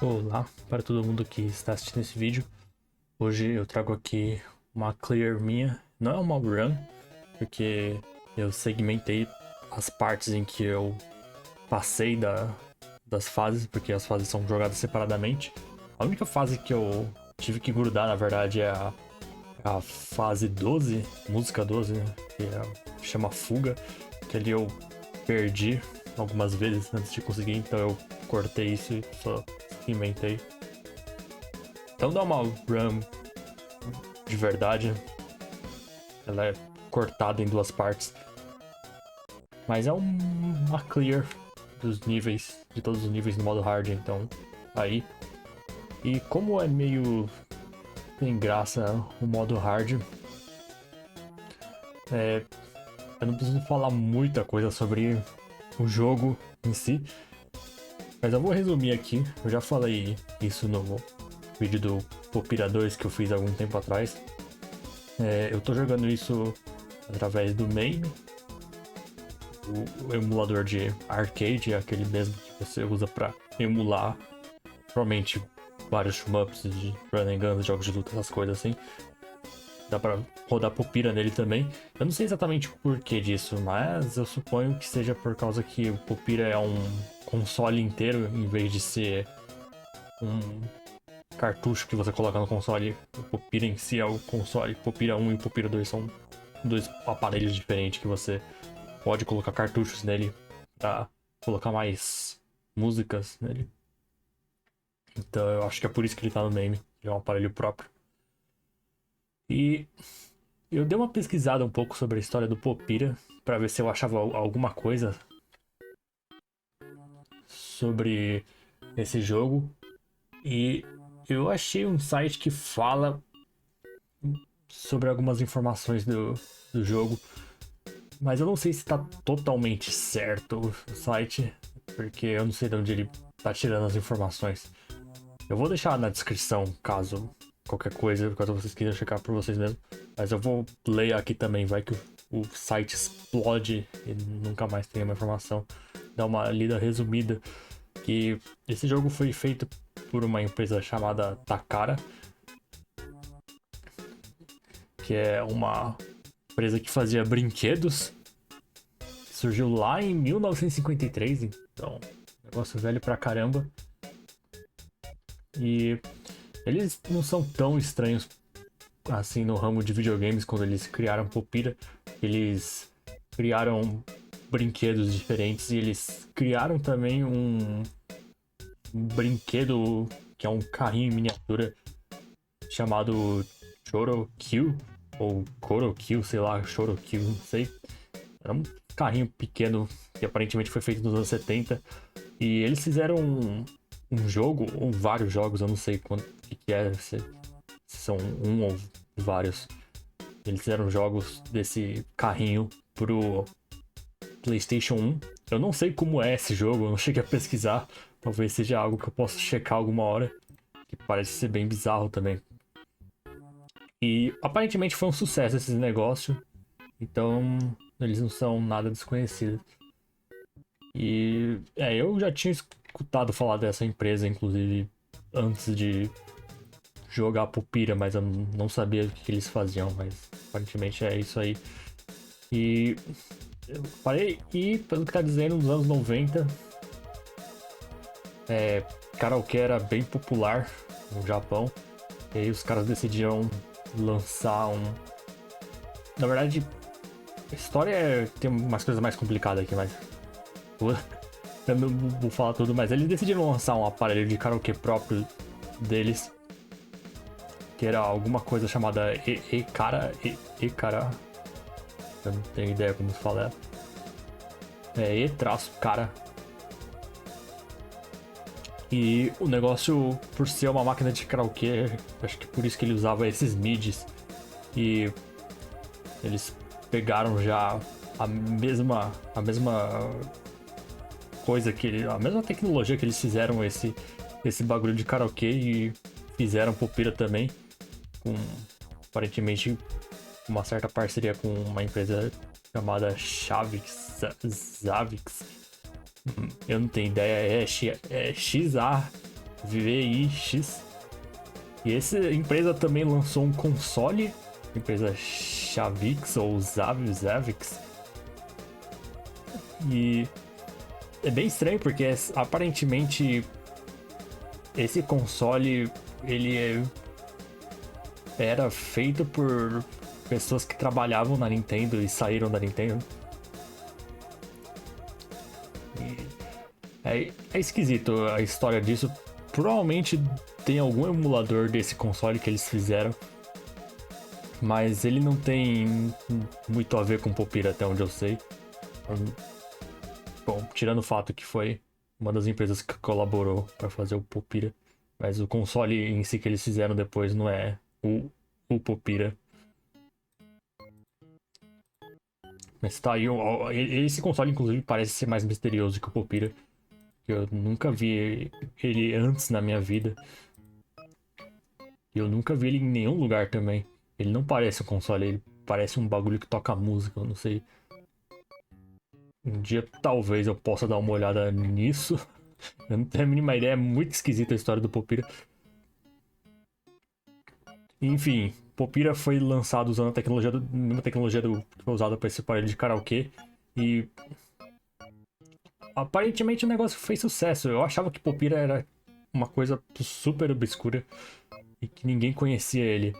Olá para todo mundo que está assistindo esse vídeo. Hoje eu trago aqui uma clear minha. Não é uma run, porque eu segmentei as partes em que eu passei das fases, porque as fases são jogadas separadamente. A única fase que eu tive que grudar, na verdade, é a fase 12, música 12, né? Chama Fuga, que ali eu perdi algumas vezes antes de conseguir, então eu cortei isso e só segmentei. Então dá uma run de verdade. Ela é cortada em duas partes. Mas é uma clear dos níveis, de todos os níveis no modo hard, então aí. E como é meio sem graça o modo hard, eu não preciso falar muita coisa sobre o jogo em si. Mas eu vou resumir aqui. Eu já falei isso no vídeo do Popira 2 que eu fiz há algum tempo atrás. Eu tô jogando isso através do MAME, o emulador de arcade, aquele mesmo que você usa para emular provavelmente vários shmups de run and guns, jogos de luta, essas coisas assim. Dá pra rodar Popira nele também. Eu não sei exatamente o porquê disso, mas eu suponho que seja por causa que o Popira é um console inteiro em vez de ser um cartucho que você coloca no console. O Popira em si é o console. Popira 1 e o Popira 2 são dois aparelhos diferentes que você pode colocar cartuchos nele pra colocar mais músicas nele. Então eu acho que é por isso que ele tá no name. Ele é um aparelho próprio. E eu dei uma pesquisada um pouco sobre a história do Popira para ver se eu achava alguma coisa sobre esse jogo. E eu achei um site que fala sobre algumas informações do jogo. Mas eu não sei se tá totalmente certo o site, porque eu não sei de onde ele tá tirando as informações. Eu vou deixar na descrição, caso qualquer coisa, caso vocês queiram checar por vocês mesmos. Mas eu vou ler aqui também, vai que o site explode e nunca mais tem uma informação. Dá uma lida resumida, que esse jogo foi feito por uma empresa chamada Takara, que é uma empresa que fazia brinquedos. Surgiu lá em 1953, então, negócio velho pra caramba. E eles não são tão estranhos assim no ramo de videogames quando eles criaram Popira. Eles criaram brinquedos diferentes e eles criaram também um brinquedo que é um carrinho em miniatura chamado Chorokyu ou Korokyu, sei lá, Chorokyu, não sei. Era um carrinho pequeno que aparentemente foi feito nos anos 70 e eles fizeram um jogo, ou vários jogos, eu não sei quanto que é, se são um ou vários. Eles fizeram jogos desse carrinho pro PlayStation 1. Eu não sei como é esse jogo, eu não cheguei a pesquisar. Talvez seja algo que eu possa checar alguma hora, que parece ser bem bizarro também. E aparentemente foi um sucesso esse negócio, então eles não são nada desconhecidos. E eu já tinha escutado falar dessa empresa, inclusive, antes de jogar Pupira, mas eu não sabia o que eles faziam, mas aparentemente é isso aí. E eu parei, e pelo que tá dizendo, nos anos 90, karaokê era bem popular no Japão, e aí os caras decidiram lançar um. Na verdade, a história tem umas coisas mais complicadas aqui, mas. Eu não vou falar tudo, mas eles decidiram lançar um aparelho de karaokê próprio deles, que era alguma coisa chamada E-Cara. Eu não tenho ideia como se fala. E-Cara. E o negócio, por ser uma máquina de karaokê, acho que por isso que ele usava esses midis. E eles pegaram já a mesma coisa a mesma tecnologia que eles fizeram esse bagulho de karaokê e fizeram Popira também, com aparentemente uma certa parceria com uma empresa chamada Zavix. Eu não tenho ideia, é XA VIX. E essa empresa também lançou um console, a empresa Chavix ou Zavix. E é bem estranho porque aparentemente esse console era feito por pessoas que trabalhavam na Nintendo e saíram da Nintendo. É esquisito a história disso. Provavelmente tem algum emulador desse console que eles fizeram, mas ele não tem muito a ver com Popira, até onde eu sei. Bom, tirando o fato que foi uma das empresas que colaborou para fazer o Popira, mas o console em si que eles fizeram depois não é o Popira. Mas tá aí, esse console inclusive parece ser mais misterioso que o Popira. Eu nunca vi ele antes na minha vida. Eu nunca vi ele em nenhum lugar também. Ele não parece um console, ele parece um bagulho que toca música, eu não sei. Um dia talvez eu possa dar uma olhada nisso. Eu não tenho a mínima ideia, é muito esquisita a história do Popira. Enfim, Popira foi lançado usando a mesma tecnologia que foi usada para esse aparelho de karaokê. E aparentemente o negócio fez sucesso. Eu achava que Popira era uma coisa super obscura e que ninguém conhecia ele.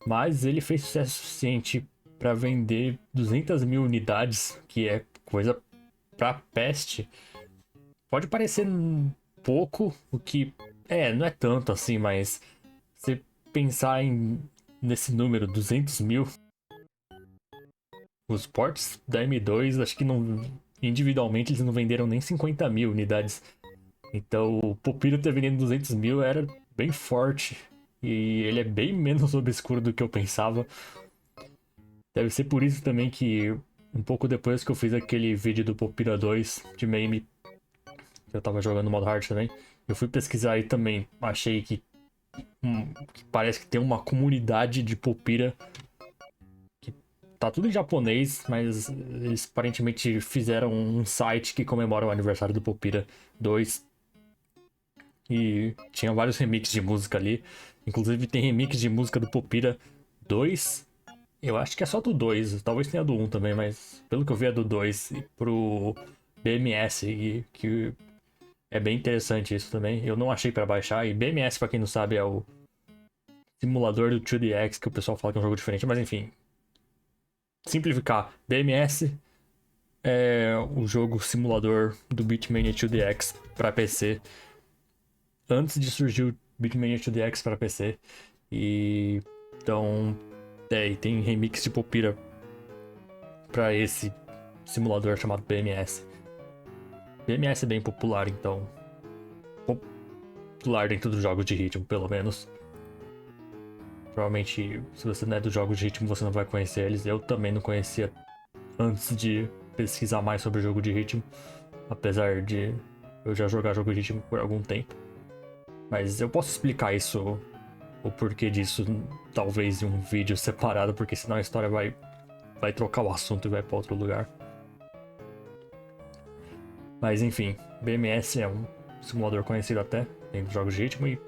Mas ele fez sucesso suficiente para vender 200 mil unidades, que é coisa pra peste. Pode parecer pouco, o que não é tanto assim, mas você pensar nesse número, 200 mil, os ports da M2, acho que não, individualmente eles não venderam nem 50 mil unidades. Então o Popira ter vendido 200 mil era bem forte. E ele é bem menos obscuro do que eu pensava. Deve ser por isso também que um pouco depois que eu fiz aquele vídeo do Popira 2 de meme, que eu tava jogando no modo hard também, eu fui pesquisar aí também. Achei que parece que tem uma comunidade de Popira que tá tudo em japonês, mas eles aparentemente fizeram um site que comemora o aniversário do Popira 2. E tinha vários remixes de música ali. Inclusive tem remix de música do Popira 2. Eu acho que é só do 2. Talvez tenha do 1 também, mas pelo que eu vi é do 2. E pro BMS, que é bem interessante isso também. Eu não achei pra baixar. E BMS, pra quem não sabe, é o simulador do 2DX, que o pessoal fala que é um jogo diferente. Mas enfim. Simplificar. BMS é o jogo simulador do Beatmania 2DX pra PC. Antes de surgir o Beatmania 2DX para PC. E então e tem remix de Popira para esse simulador chamado BMS. BMS é bem popular, então popular dentro dos jogos de ritmo, pelo menos. Provavelmente, se você não é dos jogos de ritmo, você não vai conhecer eles. Eu também não conhecia antes de pesquisar mais sobre o jogo de ritmo, apesar de eu já jogar jogo de ritmo por algum tempo. Mas eu posso explicar isso, o porquê disso, talvez em um vídeo separado, porque senão a história vai trocar o assunto e vai para outro lugar. Mas enfim, BMS é um simulador conhecido até dentro de jogos de ritmo, e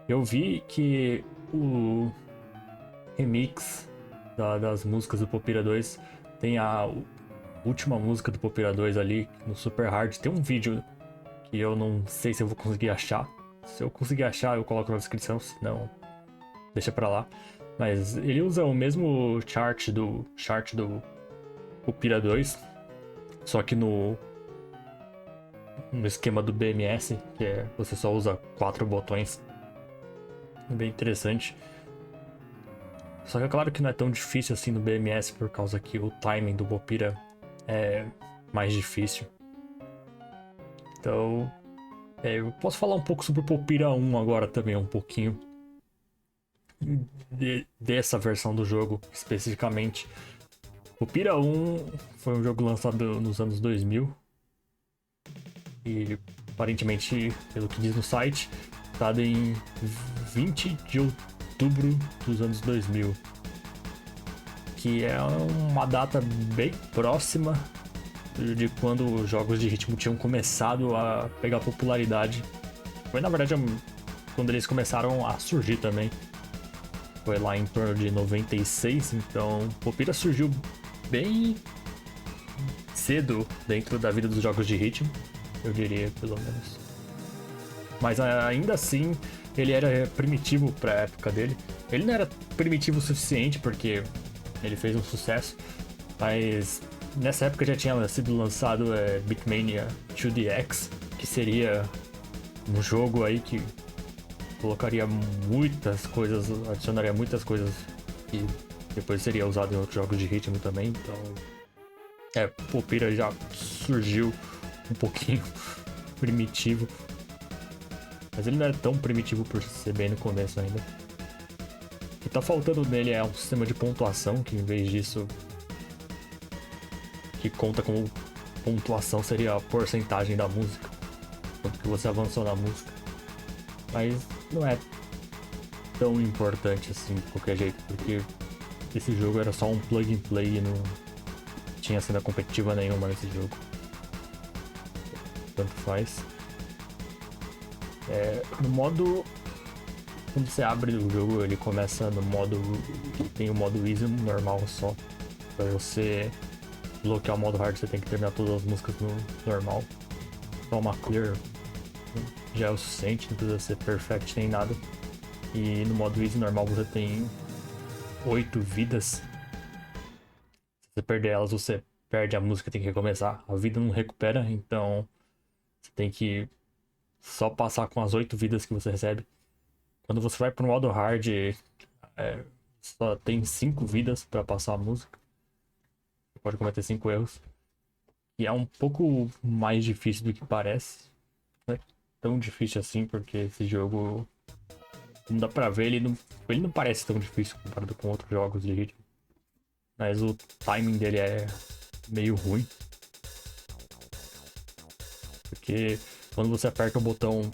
eu vi que o remix das músicas do Popira 2 tem a última música do Popira 2 ali no Super Hard. Tem um vídeo que eu não sei se eu vou conseguir achar. Se eu conseguir achar, eu coloco na descrição, se não, deixa pra lá. Mas ele usa o mesmo chart do Popira 2, só que no esquema do BMS, que é você só usa 4 botões. É bem interessante. Só que é claro que não é tão difícil assim no BMS, por causa que o timing do Popira é mais difícil. Então, eu posso falar um pouco sobre o Popira 1 agora também, um pouquinho dessa versão do jogo especificamente. Popira 1 foi um jogo lançado nos anos 2000 e aparentemente, pelo que diz no site, lançado em 20 de outubro dos anos 2000, que é uma data bem próxima de quando os jogos de ritmo tinham começado a pegar popularidade Foi na verdade quando eles começaram a surgir também. Foi lá em torno de 96, então Popira surgiu bem cedo dentro da vida dos jogos de ritmo, eu diria, pelo menos. Mas ainda assim, ele era primitivo pra época dele. Ele não era primitivo o suficiente, porque ele fez um sucesso, mas nessa época já tinha sido lançado Beatmania 2DX, que seria um jogo aí que colocaria muitas coisas, adicionaria muitas coisas que depois seria usado em outros jogos de ritmo também, então Popira já surgiu um pouquinho primitivo, mas ele não era tão primitivo por ser bem no começo ainda. O que tá faltando nele é um sistema de pontuação, que em vez disso, que conta como pontuação, seria a porcentagem da música, quanto que você avançou na música. Mas não é tão importante assim de qualquer jeito, porque esse jogo era só um plug and play e não tinha cena competitiva nenhuma nesse jogo. Tanto faz. No modo... Quando você abre o jogo, ele começa no modo... Tem o modo easy normal só. Pra você bloquear o modo hard, você tem que terminar todas as músicas no normal. Só uma clear já é o suficiente, não precisa ser perfect nem nada. E no modo easy normal você tem 8 vidas. Se você perder elas, você perde a música e tem que recomeçar. A vida não recupera, então você tem que só passar com as 8 vidas que você recebe. Quando você vai pro modo hard, só tem 5 vidas para passar a música. Você pode cometer 5 erros. E é um pouco mais difícil do que parece. Não é tão difícil assim, porque esse jogo, não dá pra ver, ele não parece tão difícil comparado com outros jogos de ritmo. Mas o timing dele é meio ruim. Porque quando você aperta o botão,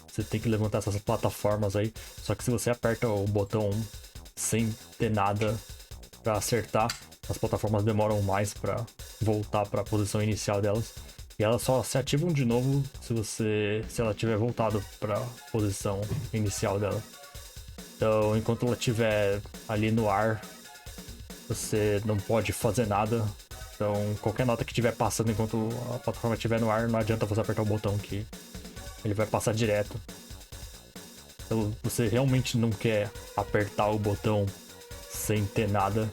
você tem que levantar essas plataformas aí. Só que se você aperta o botão sem ter nada pra acertar, as plataformas demoram mais pra voltar pra posição inicial delas. E elas só se ativam de novo se ela tiver voltado pra posição inicial dela. Então, enquanto ela estiver ali no ar, você não pode fazer nada. Então, qualquer nota que estiver passando enquanto a plataforma estiver no ar, não adianta você apertar o botão que ele vai passar direto. Então, você realmente não quer apertar o botão sem ter nada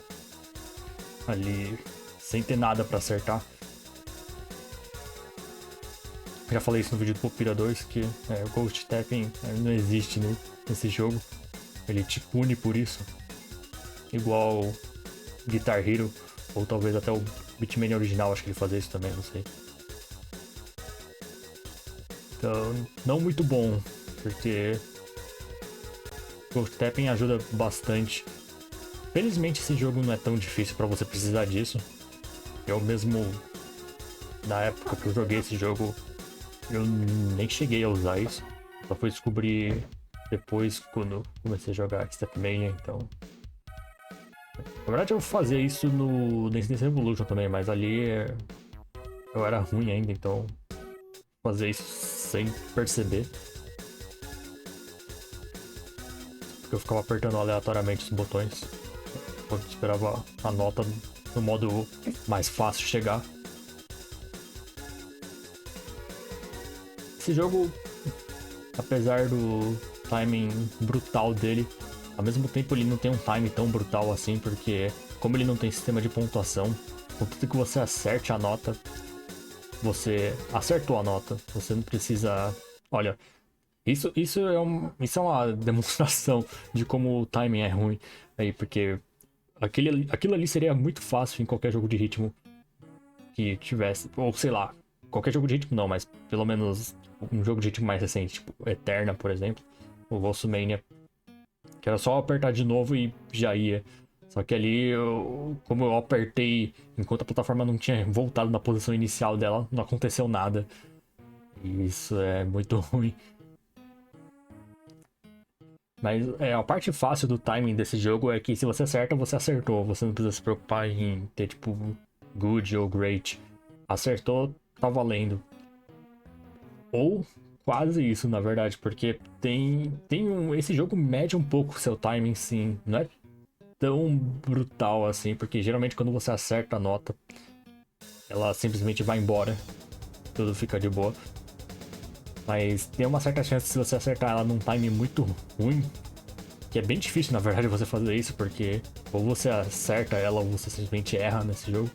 ali, sem ter nada pra acertar. Já falei isso no vídeo do Popira 2, que o Ghost Tapping não existe nesse jogo. Ele te pune por isso. Igual Guitar Hero, ou talvez até o Beatmania original, acho que ele fazia isso também, não sei. Então, não muito bom, porque Ghost Tapping ajuda bastante. Felizmente esse jogo não é tão difícil pra você precisar disso. Eu mesmo, na época que eu joguei esse jogo, eu nem cheguei a usar isso. Só fui descobrir depois, quando comecei a jogar Stepmania, então... Na verdade eu fazia isso no Dance Dance Revolution também, mas ali eu era ruim ainda, então... Fazer isso sem perceber. Porque eu ficava apertando aleatoriamente os botões. Eu esperava a nota no modo mais fácil chegar. Esse jogo, apesar do timing brutal dele, ao mesmo tempo ele não tem um time tão brutal assim, porque como ele não tem sistema de pontuação, contanto que você acerte a nota, você acertou a nota, você não precisa... Olha, isso é uma demonstração de como o timing é ruim aí, porque aquilo ali seria muito fácil em qualquer jogo de ritmo que tivesse, ou sei lá, qualquer jogo de ritmo não, mas pelo menos um jogo de ritmo mais recente, tipo Eterna, por exemplo, o Volsmania, que era só apertar de novo e já ia. Só que ali, como eu apertei enquanto a plataforma não tinha voltado na posição inicial dela, não aconteceu nada. E isso é muito ruim. Mas a parte fácil do timing desse jogo é que se você acerta, você acertou. Você não precisa se preocupar em ter tipo good ou great. Acertou, tá valendo. Ou quase isso, na verdade, porque esse jogo mede um pouco o seu timing, sim. Não é tão brutal assim, porque geralmente quando você acerta a nota, ela simplesmente vai embora, tudo fica de boa. Mas tem uma certa chance se você acertar ela num time muito ruim, que é bem difícil na verdade você fazer isso, porque ou você acerta ela ou você simplesmente erra nesse jogo.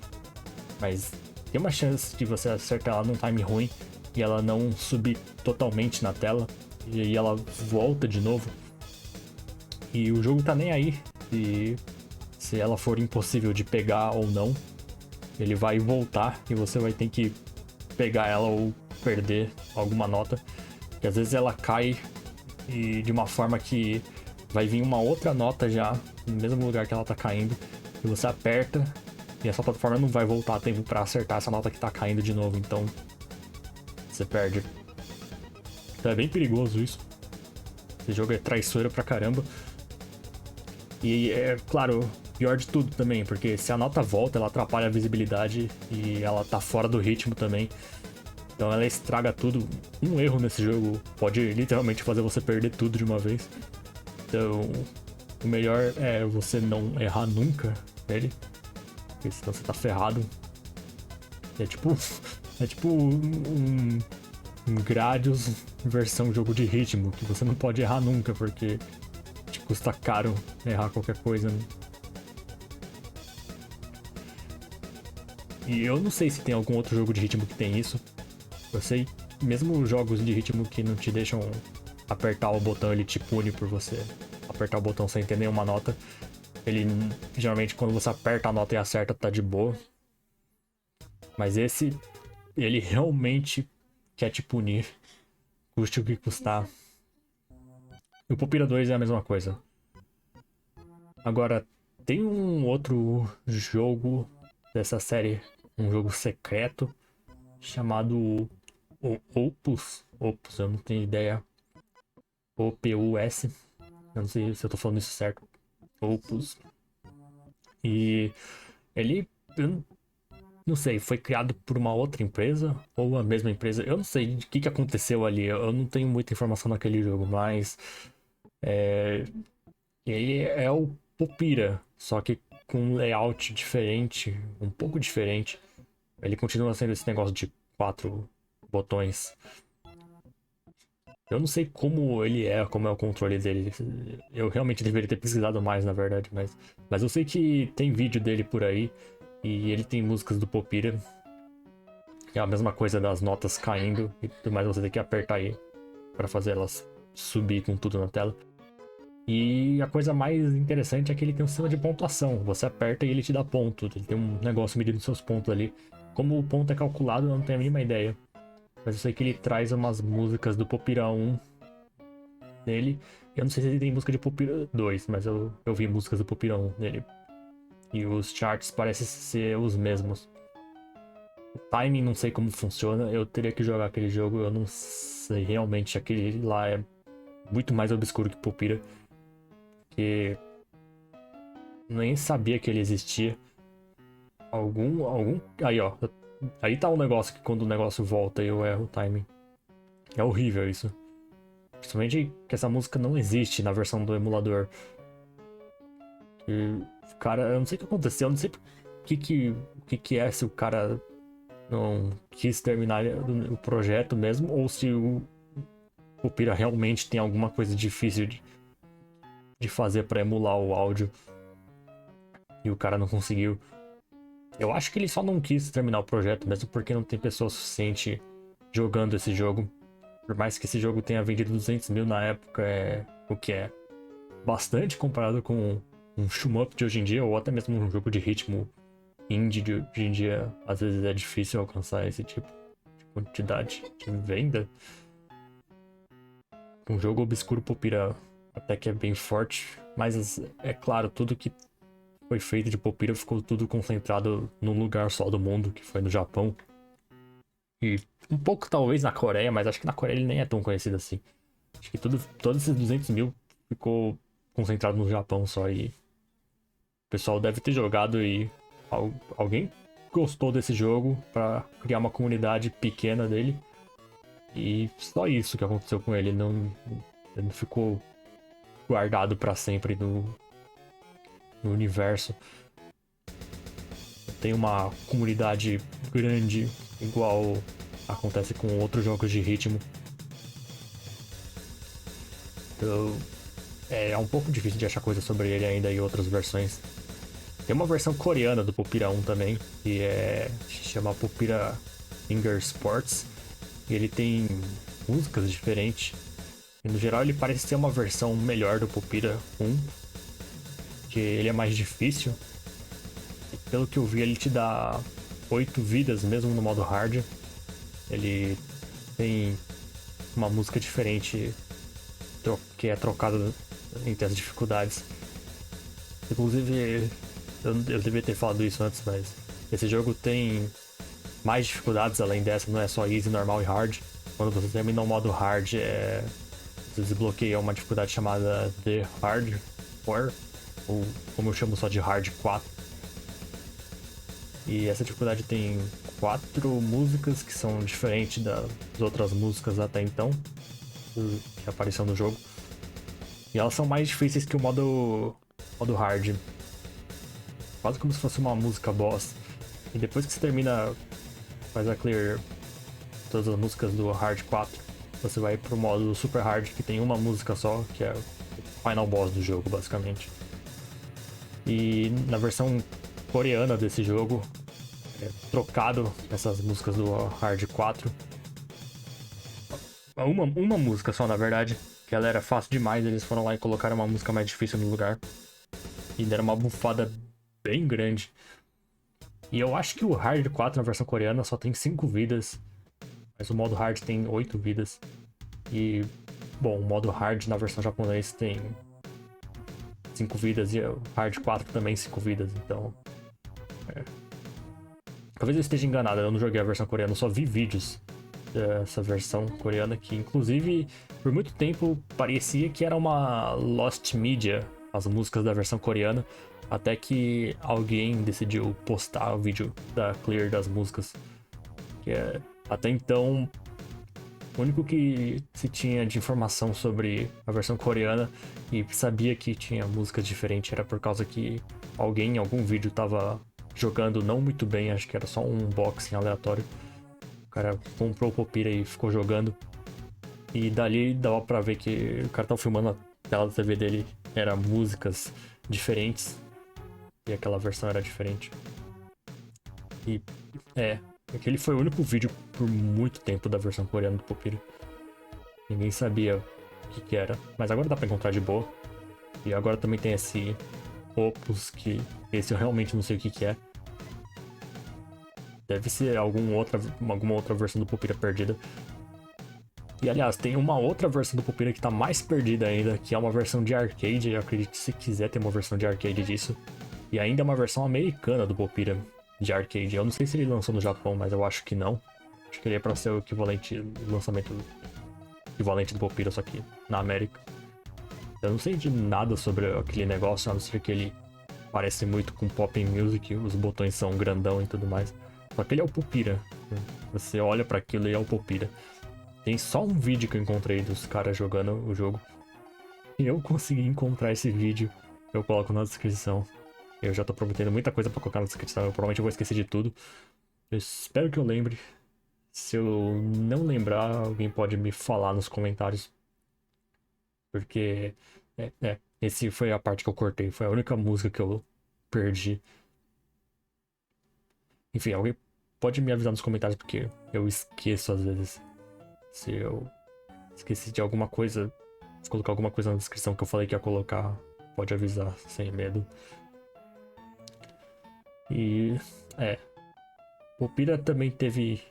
Mas tem uma chance de você acertar ela num time ruim e ela não subir totalmente na tela, e aí ela volta de novo. E o jogo tá nem aí se ela for impossível de pegar ou não. Ele vai voltar e você vai ter que pegar ela ou perder alguma nota. Que às vezes ela cai e de uma forma que vai vir uma outra nota já no mesmo lugar que ela tá caindo. E você aperta e essa plataforma não vai voltar a tempo pra acertar essa nota que tá caindo de novo. Então você perde. Então é bem perigoso isso. Esse jogo é traiçoeiro pra caramba. E é, claro, pior de tudo também, porque se a nota volta, ela atrapalha a visibilidade e ela tá fora do ritmo também. Então ela estraga tudo. Um erro nesse jogo pode literalmente fazer você perder tudo de uma vez. Então o melhor é você não errar nunca nele, porque senão você tá ferrado. É tipo. É tipo um Gradius versão jogo de ritmo, que você não pode errar nunca, porque te custa caro errar qualquer coisa, né? E eu não sei se tem algum outro jogo de ritmo que tem isso. Eu sei, mesmo jogos de ritmo que não te deixam apertar o botão, ele te pune por você apertar o botão sem ter nenhuma nota. Ele, geralmente, quando você aperta a nota e acerta, tá de boa. Mas esse, ele realmente quer te punir, custe o que custar. E o Pupira 2 é a mesma coisa. Agora, tem um outro jogo dessa série, um jogo secreto, chamado Opus. Opus, eu não tenho ideia. OPUS. Eu não sei se eu tô falando isso certo. Opus. E ele, eu não sei, foi criado por uma outra empresa ou a mesma empresa. Eu não sei o que aconteceu ali. Eu não tenho muita informação naquele jogo, mas ele é o Pupira, só que com um layout diferente, um pouco diferente. Ele continua sendo esse negócio de 4 botões. Eu não sei como ele é, como é o controle dele. Eu realmente deveria ter pesquisado mais, na verdade, mas eu sei que tem vídeo dele por aí e ele tem músicas do Popira. É a mesma coisa das notas caindo e tudo mais, você tem que apertar aí para fazer elas subir com tudo na tela. E a coisa mais interessante é que ele tem um sistema de pontuação. Você aperta e ele te dá ponto. Ele tem um negócio medindo seus pontos ali. Como o ponto é calculado, eu não tenho a mínima ideia. Mas eu sei que ele traz umas músicas do Popira 1 nele. Eu não sei se ele tem música de Popira 2, mas eu vi músicas do Popira 1 nele. E os charts parecem ser os mesmos. O timing não sei como funciona. Eu teria que jogar aquele jogo. Eu não sei realmente. Aquele lá é muito mais obscuro que Popira. Que nem sabia que ele existia. Algum. Aí, ó. Aí tá um negócio que quando o negócio volta eu erro o timing. É horrível isso. Principalmente que essa música não existe na versão do emulador. E, cara, eu não sei o que aconteceu, eu não sei o que é, se o cara não quis terminar o projeto mesmo, ou se o Pira realmente tem alguma coisa difícil de fazer pra emular o áudio e o cara não conseguiu. Eu acho que ele só não quis terminar o projeto mesmo porque não tem pessoa suficiente jogando esse jogo. Por mais que esse jogo tenha vendido 200 mil na época, o que é bastante comparado com um shmup de hoje em dia, ou até mesmo um jogo de ritmo indie de hoje em dia. Às vezes é difícil alcançar esse tipo de quantidade de venda. Um jogo obscuro Popira até que é bem forte, mas é claro, tudo que foi feito de Popira ficou tudo concentrado num lugar só do mundo, que foi no Japão. E um pouco talvez na Coreia, mas acho que na Coreia ele nem é tão conhecido assim. Acho que todos esses 200 mil ficou concentrado no Japão só, e o pessoal deve ter jogado e alguém gostou desse jogo pra criar uma comunidade pequena dele. E só isso que aconteceu com ele, ele não ficou guardado pra sempre no universo. Tem uma comunidade grande, igual acontece com outros jogos de ritmo. Então, é um pouco difícil de achar coisa sobre ele ainda e outras versões. Tem uma versão coreana do Popira 1 também, que se chama Popira Finger Sports. E ele tem músicas diferentes. E no geral ele parece ser uma versão melhor do Popira 1, que ele é mais difícil. E pelo que eu vi, ele te dá 8 vidas mesmo no modo hard. Ele tem uma música diferente que é trocada entre as dificuldades. Inclusive, eu devia ter falado isso antes, mas esse jogo tem mais dificuldades além dessa, não é só easy, normal e hard. Quando você termina o modo hard, você desbloqueia uma dificuldade chamada The Hard 4, ou como eu chamo só de Hard 4. E essa dificuldade tem 4 músicas que são diferentes das outras músicas até então, que apareceram no jogo. E elas são mais difíceis que o modo hard. Quase como se fosse uma música boss. E depois que você faz a clear todas as músicas do Hard 4, você vai pro modo Super Hard, que tem uma música só, que é o final boss do jogo, basicamente. E na versão coreana desse jogo, é trocado essas músicas do Hard 4. Uma música só, na verdade, que ela era fácil demais, eles foram lá e colocaram uma música mais difícil no lugar. E deram uma bufada bem grande. E eu acho que o Hard 4 na versão coreana só tem 5 vidas, mas o modo Hard tem 8 vidas. E, bom, o modo Hard na versão japonesa tem 5 vidas e o Hard 4 também 5 vidas, então... Talvez eu esteja enganado, eu não joguei a versão coreana, eu só vi vídeos dessa versão coreana que, inclusive, por muito tempo parecia que era uma Lost Media, as músicas da versão coreana, até que alguém decidiu postar o vídeo da clear das músicas. Até então, o único que se tinha de informação sobre a versão coreana e sabia que tinha músicas diferentes era por causa que alguém em algum vídeo tava jogando não muito bem, acho que era só um unboxing aleatório. O cara comprou o Popira e ficou jogando. E dali dava pra ver que o cara tava filmando a tela da TV dele, era músicas diferentes. E aquela versão era diferente. E aquele foi o único vídeo por muito tempo da versão coreana do Popira. Ninguém sabia o que era, mas agora dá pra encontrar de boa. E agora também tem esse Opus, que esse eu realmente não sei o que é. Deve ser alguma outra versão do Popira perdida. E aliás, tem uma outra versão do Popira que tá mais perdida ainda, que é uma versão de arcade. Eu acredito que se quiser ter uma versão de arcade disso. E ainda é uma versão americana do Popira de arcade. Eu não sei se ele lançou no Japão, mas eu acho que não. Acho que ele é pra ser o equivalente, o lançamento equivalente do Popira, só que na América. Eu não sei de nada sobre aquele negócio, a não ser que ele parece muito com Pop Music, os botões são grandão e tudo mais. Só que ele é o Popira. Você olha pra aquilo e é o Popira. Tem só um vídeo que eu encontrei dos caras jogando o jogo. E eu consegui encontrar esse vídeo. Eu coloco na descrição. Eu já tô prometendo muita coisa pra colocar na descrição. Eu provavelmente vou esquecer de tudo. Eu espero que eu lembre. Se eu não lembrar, alguém pode me falar nos comentários. Porque esse foi a parte que eu cortei. Foi a única música que eu perdi. Enfim, alguém pode me avisar nos comentários, porque eu esqueço às vezes. Se eu esqueci de alguma coisa, se colocar alguma coisa na descrição que eu falei que ia colocar, pode avisar, sem medo. E o Pira também teve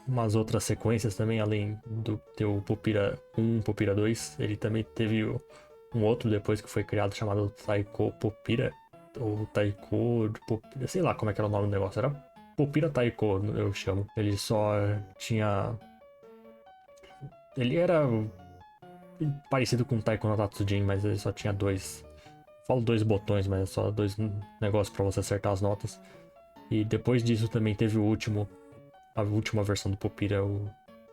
umas outras sequências também, além do teu Popira 1, Popira 2. Ele também teve um outro depois que foi criado chamado Taiko Popira, ou Taiko Popira, sei lá como é que era o nome do negócio, era Popira Taiko, eu chamo. Ele só tinha... Ele era parecido com o Taiko no Tatsujin, mas ele só tinha falo 2 botões, mas é só 2 negócios pra você acertar as notas. E depois disso também teve a última versão do Popira, o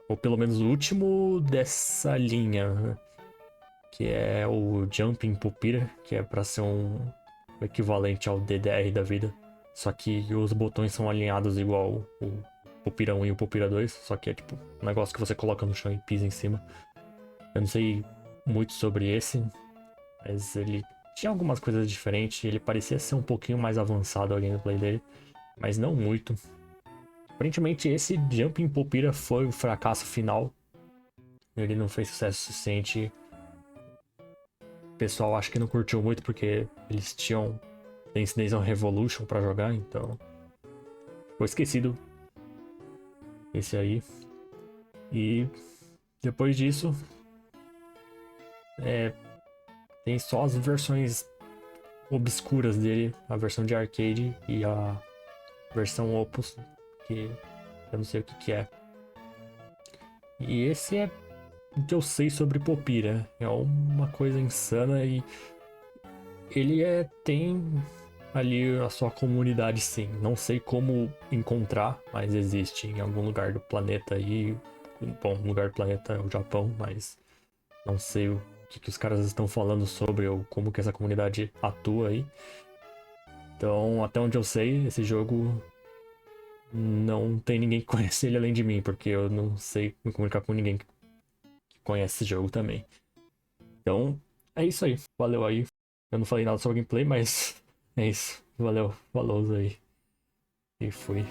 Ou pelo menos o último dessa linha, né? Que é o Jumping Pupira, que é pra ser o equivalente ao DDR da vida. Só que os botões são alinhados igual o Pupira 1 e o Pupira 2, só que é tipo um negócio que você coloca no chão e pisa em cima. Eu não sei muito sobre esse, mas ele tinha algumas coisas diferentes, ele parecia ser um pouquinho mais avançado a gameplay dele, mas não muito. Aparentemente esse Jumping Pupira foi o fracasso final. Ele não fez sucesso suficiente. O pessoal acho que não curtiu muito porque eles tinham Dance Dance Revolution pra jogar, então foi esquecido esse aí. E depois disso, é, tem só as versões obscuras dele, a versão de arcade e a versão Opus, que eu não sei o que que é. E esse é o que eu sei sobre Popira. É uma coisa insana e ele tem ali a sua comunidade, sim. Não sei como encontrar, mas existe em algum lugar do planeta aí. Bom, um lugar do planeta é o Japão, mas não sei o que os caras estão falando sobre ou como que essa comunidade atua aí. Então, até onde eu sei, esse jogo não tem ninguém que conhece ele além de mim, porque eu não sei me comunicar com ninguém que conhece esse jogo também. Então, é isso aí. Valeu aí. Eu não falei nada sobre gameplay, mas é isso. Valeu, falou aí. E fui.